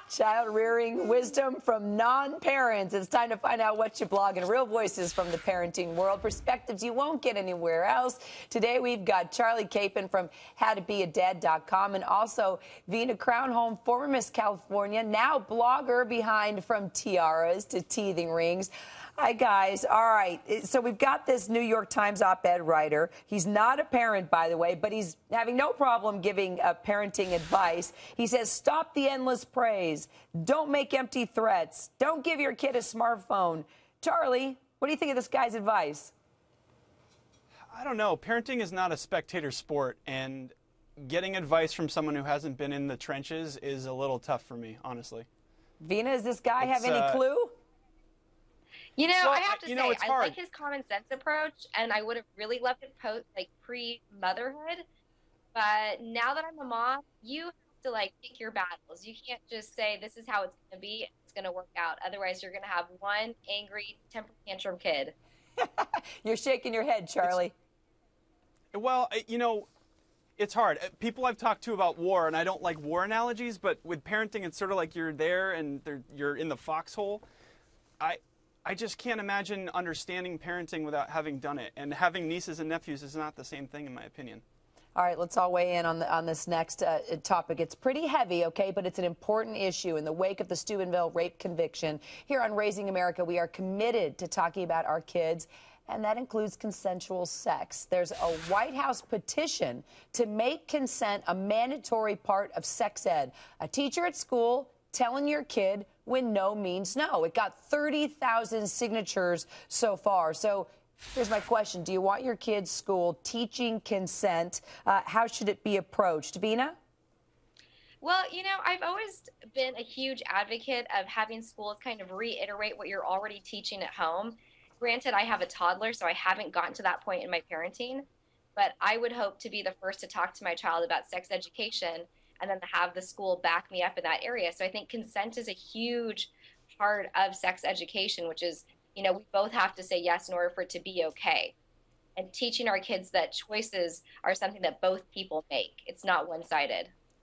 Child rearing wisdom from non-parents. It's time to find out what you blog and real voices from the parenting world. Perspectives you won't get anywhere else. Today we've got Charlie Capon from howtobeadad.com and also Vina Crownholm, former Miss California, now blogger behind From Tiaras to Teething Rings. Hi, guys. All right. So we've got this New York Times op-ed writer. He's not a parent, by the way, but he's having no problem giving parenting advice. He says, stop the endless praise. Don't make empty threats. Don't give your kid a smartphone. Charlie, what do you think of this guy's advice? I don't know. Parenting is not a spectator sport, and getting advice from someone who hasn't been in the trenches is a little tough for me, honestly. Vina, does this guy have any clue? You know, well, I have to say, it's I hard. like his common sense approach, and I would have really loved it pre-motherhood. But now that I'm a mom, you have to, pick your battles. You can't just say, this is how it's going to be, it's going to work out. Otherwise, you're going to have one angry, temper tantrum kid. You're shaking your head, Charlie. It's hard. People I've talked to about war, and I don't like war analogies, but with parenting, it's sort of like you're there and you're in the foxhole. I just can't imagine understanding parenting without having done it. And having nieces and nephews is not the same thing, in my opinion. All right, let's all weigh in on this next topic. It's pretty heavy, okay, but it's an important issue. In the wake of the Steubenville rape conviction, here on Raising America, we are committed to talking about our kids, and that includes consensual sex. There's a White House petition to make consent a mandatory part of sex ed. A teacher at school telling your kid when no means no. It got 30,000 signatures so far. So here's my question. Do you want your kid's school teaching consent? How should it be approached? Vina? Well, I've always been a huge advocate of having schools kind of reiterate what you're already teaching at home. Granted, I have a toddler, so I haven't gotten to that point in my parenting, but I would hope to be the first to talk to my child about sex education and then to have the school back me up in that area. So I think consent is a huge part of sex education, which is, we both have to say yes in order for it to be okay. And teaching our kids that choices are something that both people make. It's not one-sided.